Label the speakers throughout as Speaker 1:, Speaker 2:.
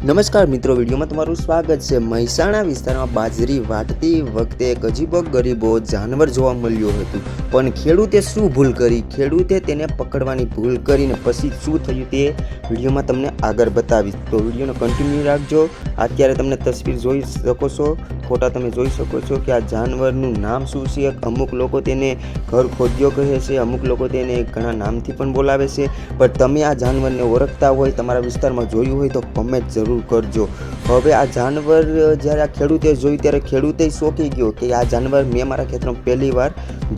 Speaker 1: નમસ્કાર મિત્રો, વિડીયોમાં તમારું સ્વાગત છે। મહેસાણા વિસ્તારમાં બાજરી વાટતી વખતે એક અજીબોગરીબો જાનવર જોવા મળ્યું હતું, પણ ખેડૂતે શું ભૂલ કરી? ખેડૂતે તેને પકડવાની ભૂલ કરીને પછી શું થયું તે વિડીયોમાં તમને આગળ બતાવીશ, તો વિડીયોને કન્ટિન્યુ રાખજો। અત્યારે તમને તસવીર જોઈ શકો છો, ફોટા તમે જોઈ શકો છો કે આ જાનવરનું નામ શું છે। અમુક લોકો તેને ઘર ખોદ્યો કહે છે, અમુક લોકો તેને ઘણા નામથી પણ બોલાવે છે, પણ તમે આ જાનવરને ઓળખતા હોય, તમારા વિસ્તારમાં જોયું હોય તો કમેન્ટ જરૂર કરજો। હવે આ જાનવર જ્યારે આ ખેડૂતે જોયું ત્યારે ખેડૂતે ચોંકી ગયો કે આ જાનવર મેં મારા ખેતરમાં પહેલી વાર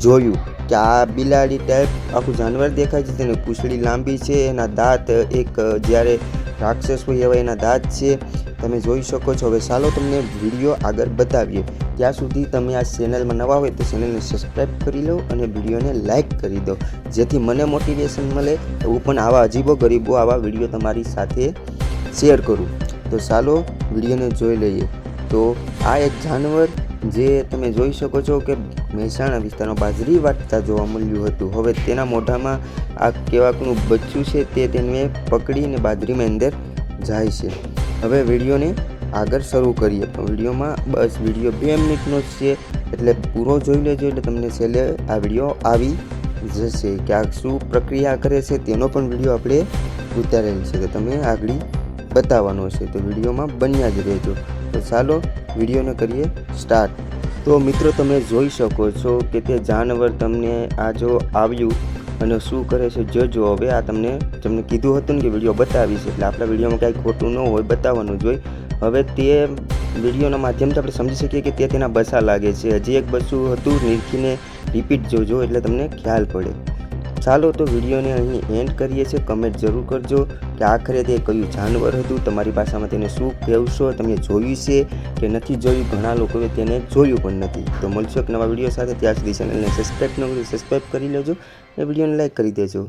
Speaker 1: જોયું કે આ બિલાડી ટાઈપ આખું જાનવર દેખાય છે, તેની પૂંછડી લાંબી છે, એના દાંત એક જ્યારે રાક્ષસ હોય એવા એના દાંત છે, તમે જોઈ શકો છો। હવે ચાલો તમને વિડીયો આગળ બતાવીએ, ત્યાં સુધી તમે આ ચેનલમાં નવા હોય તો ચેનલને સબસ્ક્રાઈબ કરી લો અને વિડીયોને લાઇક કરી દો, જેથી મને મોટિવેશન મળે હું પણ આવા અજીબો ગરીબો આવા વિડીયો તમારી સાથે શેર કરું। તો ચાલો વિડીયોને જોઈ લઈએ। તો આ એક જાનવર જે તમે જોઈ શકો છો કે મહેસાણા વિસ્તારમાં બાજરી વાટતા જોવા મળ્યું હતું। હવે તેના મોઢામાં આ કેવાકનું બચ્ચું છે તે તેને પકડીને બાજરીમાં અંદર જાય છે। હવે વિડીયોને આગળ શરૂ કરીએ। તો વિડીયોમાં બસ વિડીયો 2 મિનિટનો જ છે, એટલે પૂરો જોઈ લેજો, એટલે તમને છેલ્લે આ વિડીયો આવી જશે કે આ શું પ્રક્રિયા કરે છે તેનો પણ વિડીયો આપણે ઉતારેલ છે, તો તમે આગળ બતાવવાનો છે, તો વિડીયોમાં બન્યા જ રહેજો। તો ચાલો વિડીયોને કરીએ સ્ટાર્ટ। તો મિત્રો તમે જોઈ શકો છો કે તે જાનવર તમને આ જો આવ્યું અને શું કરે છે જોજો। હવે આ તમને કીધું હતું ને કે વિડીયો બતાવીશ, એટલે આપણા વિડીયોમાં કાંઈ ખોટું ન હોય, બતાવવાનું જોઈએ। હવે તે વિડીયોના માધ્યમથી આપણે સમજી શકીએ કે તે તેના બસા લાગે છે। હજી એક બસું હતું, નિરખીને રિપીટ જોજો એટલે તમને ખ્યાલ પડે। ચાલો તો વિડીયોને અહીં એન્ડ કરીએ છીએ। કમેન્ટ જરૂર કરજો કે આખરે તે કયું જાનવર હતું, તમારી ભાષામાં તેને શું કહેશો, તમે જોયું છે કે નથી જોયું? ઘણા લોકોએ તેને જોયું પણ નથી। તો મળશું એક નવા વિડીયો સાથે, ત્યાં સુધી ચેનલને સબસ્ક્રાઈબ ન કરી સબસ્ક્રાઈબ કરી લેજો અને વિડીયોને લાઈક કરી દેજો।